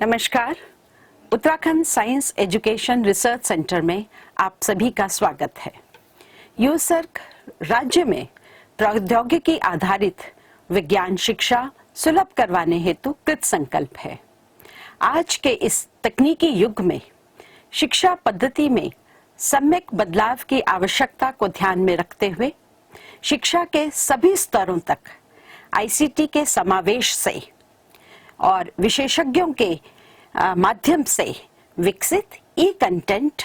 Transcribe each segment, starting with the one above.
नमस्कार। Uttarakhand science education research centre में आप सभी का स्वागत है। यूसर्क राज्य में प्रौद्योगिकी आधारित विज्ञान शिक्षा सुलभ करवाने हेतु कृत संकल्प है। आज के इस तकनीकी युग में शिक्षा पद्धति में सम्यक बदलाव की आवश्यकता को ध्यान में रखते हुए शिक्षा के सभी स्तरों तक आईसीटी के समावेश से और विशेषज्ञों के माध्यम से विकसित ई कंटेंट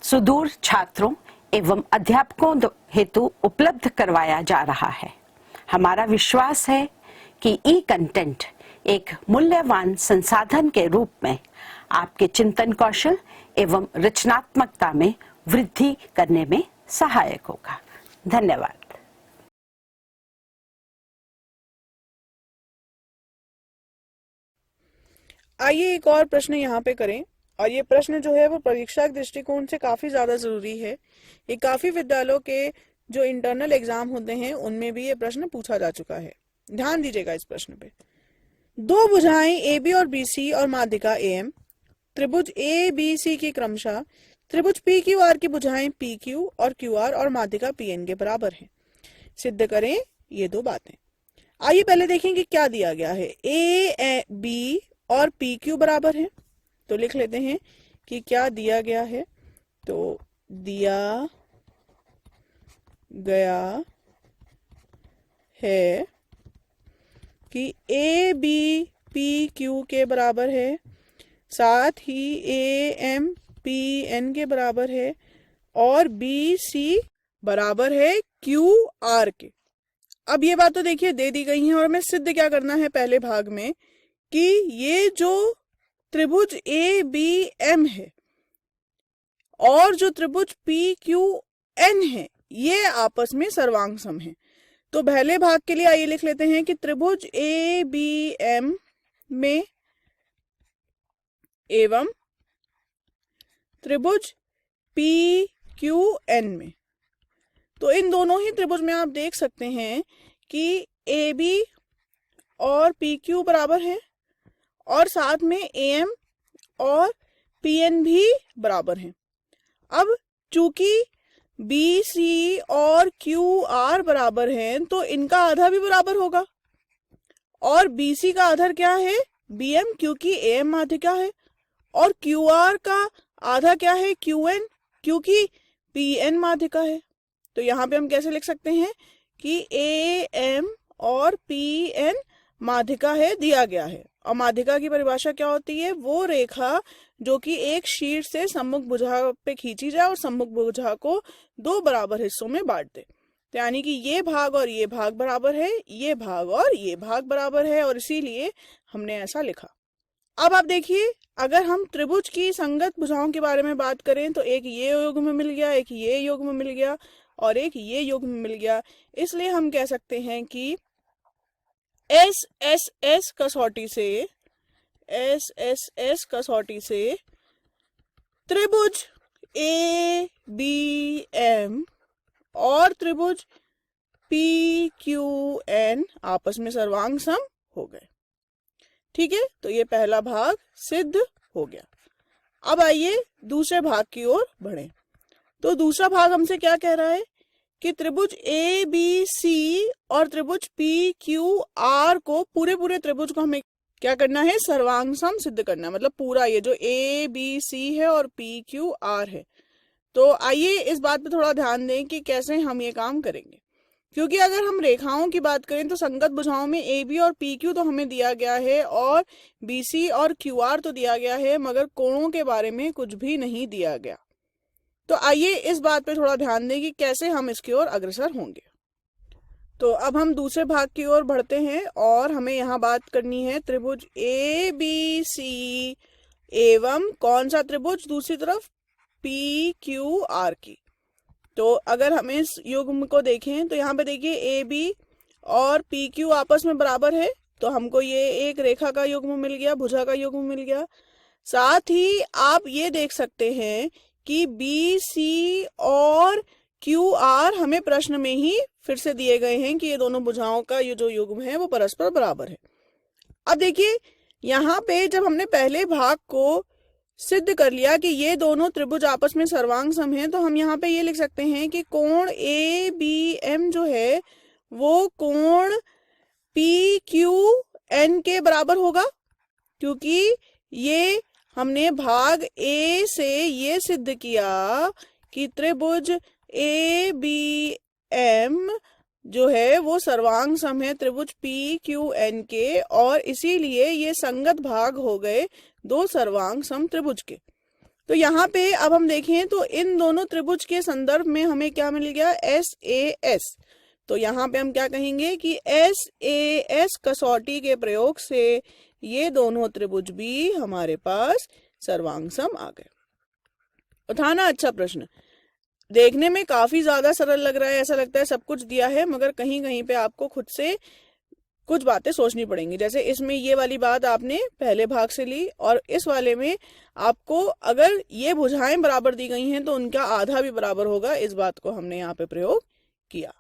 सुदूर छात्रों एवं अध्यापकों हेतु उपलब्ध करवाया जा रहा है। हमारा विश्वास है कि ई कंटेंट एक मूल्यवान संसाधन के रूप में आपके चिंतन कौशल एवं रचनात्मकता में वृद्धि करने में सहायक होगा। धन्यवाद। आइए एक और प्रश्न यहाँ पे करें, और ये प्रश्न जो है वो परीक्षा के दृष्टिकोण से काफी ज्यादा जरूरी है। ये काफी विद्यालयों के जो इंटरनल एग्जाम होते हैं उनमें भी ये प्रश्न पूछा जा चुका है। ध्यान दीजिएगा इस प्रश्न पे। दो भुजाएं ए बी और बी सी और माध्यिका ए एम, त्रिभुज ए बी सी की क्रमशः त्रिभुज पी क्यू आर की भुजाएं पी क्यू और क्यू आर और माध्यिका पी एन के बराबर है। सिद्ध करें ये दो बातें। आइए पहले देखें कि क्या दिया गया है। ए बी और पी क्यू बराबर है, तो लिख लेते हैं कि क्या दिया गया है। तो दिया गया है कि ए बी पी क्यू के बराबर है, साथ ही ए एम पी एन के बराबर है और बी सी बराबर है क्यू आर के। अब ये बात तो देखिए दे दी गई है और हमें सिद्ध क्या करना है पहले भाग में कि ये जो त्रिभुज ए बी एम है और जो त्रिभुज पी क्यू एन है ये आपस में सर्वांग सम है। तो पहले भाग के लिए आइए लिख लेते हैं कि त्रिभुज ए बी एम में एवं त्रिभुज पी क्यू एन में, तो इन दोनों ही त्रिभुज में आप देख सकते हैं कि ए बी और पी क्यू बराबर है और साथ में ए एम और पी एन भी बराबर है। अब चूंकि बी सी और क्यू आर बराबर हैं तो इनका आधा भी बराबर होगा, और बी सी का आधा क्या है बी एम, क्योंकि ए एम माध्यिका है, और क्यू आर का आधा क्या है क्यू एन, क्योंकि पी एन माध्यिका है। तो यहाँ पे हम कैसे लिख सकते हैं कि ए एम और पी एन माध्यिका है दिया गया है। और माध्यिका की परिभाषा क्या होती है? वो रेखा जो कि एक शीर्ष से सम्मुख भुजा पे खींची जाए और सम्मुख भुजा को दो बराबर हिस्सों में बांट दे। तो यानी कि ये भाग और ये भाग बराबर है, ये भाग और ये भाग बराबर है, और इसीलिए हमने ऐसा लिखा। अब आप देखिए, अगर हम त्रिभुज की संगत भुजाओं के बारे में बात करें तो एक ये युग्म मिल गया, एक ये युग्म मिल गया और एक ये युग्म मिल गया। इसलिए हम कह सकते हैं कि एस एस एस कसौटी से त्रिभुज ए बी एम और त्रिभुज पी क्यू एन आपस में सर्वांग सम हो गए। ठीक है, तो ये पहला भाग सिद्ध हो गया। अब आइए दूसरे भाग की ओर बढ़ें। तो दूसरा भाग हमसे क्या कह रहा है कि त्रिभुज ए बी सी और त्रिभुज पी क्यू आर को पूरे त्रिभुज को हमें क्या करना है? सर्वांग सम सिद्ध करना है। मतलब पूरा ये जो ए बी सी है और पी क्यू आर है। तो आइए इस बात पे थोड़ा ध्यान दें कि कैसे हम ये काम करेंगे, क्योंकि अगर हम रेखाओं की बात करें तो संगत भुजाओं में ए बी और पी क्यू तो हमें दिया गया है और बी सी और क्यू आर तो दिया गया है, मगर कोणों के बारे में कुछ भी नहीं दिया गया। तो आइए इस बात पे थोड़ा ध्यान दें कि कैसे हम इसकी ओर अग्रसर होंगे। तो अब हम दूसरे भाग की ओर बढ़ते हैं और हमें यहाँ बात करनी है त्रिभुज ए बी सी एवं कौन सा त्रिभुज? दूसरी तरफ पी क्यू आर की। तो अगर हम इस युग्म को देखें तो यहाँ पे देखिए ए बी और पी क्यू आपस में बराबर है, तो हमको ये एक रेखा का युग्म मिल गया, भुजा का युग्म मिल गया। साथ ही आप ये देख सकते हैं कि बी सी और क्यू आर हमें प्रश्न में ही फिर से दिए गए हैं कि ये दोनों भुजाओं का ये जो युग्म है वो परस्पर बराबर है। अब देखिए यहाँ पे जब हमने पहले भाग को सिद्ध कर लिया कि ये दोनों त्रिभुज आपस में सर्वांग सम हैं, तो हम यहाँ पे ये लिख सकते हैं कि कोण ABM जो है वो कोण PQN के बराबर होगा, क्योंकि ये हमने भाग A से ये सिद्ध किया कि त्रिभुज ABM जो है वो सर्वांग सम है त्रिभुज PQN के, और इसीलिए ये संगत भाग हो गए दो सर्वांग सम त्रिभुज के। तो यहाँ पे अब हम देखें तो इन दोनों त्रिभुज के संदर्भ में हमें क्या मिल गया, SAS। तो यहाँ पे हम क्या कहेंगे कि SAS कसौटी के प्रयोग से ये दोनों त्रिभुज भी हमारे पास सर्वांग सम आ गए। उठाना अच्छा प्रश्न, देखने में काफी ज्यादा सरल लग रहा है, ऐसा लगता है सब कुछ दिया है, मगर कहीं कहीं पे आपको खुद से कुछ बातें सोचनी पड़ेंगी। जैसे इसमें ये वाली बात आपने पहले भाग से ली, और इस वाले में आपको अगर ये भुजाएं बराबर दी गई हैं तो उनका आधा भी बराबर होगा, इस बात को हमने यहाँ पे प्रयोग किया।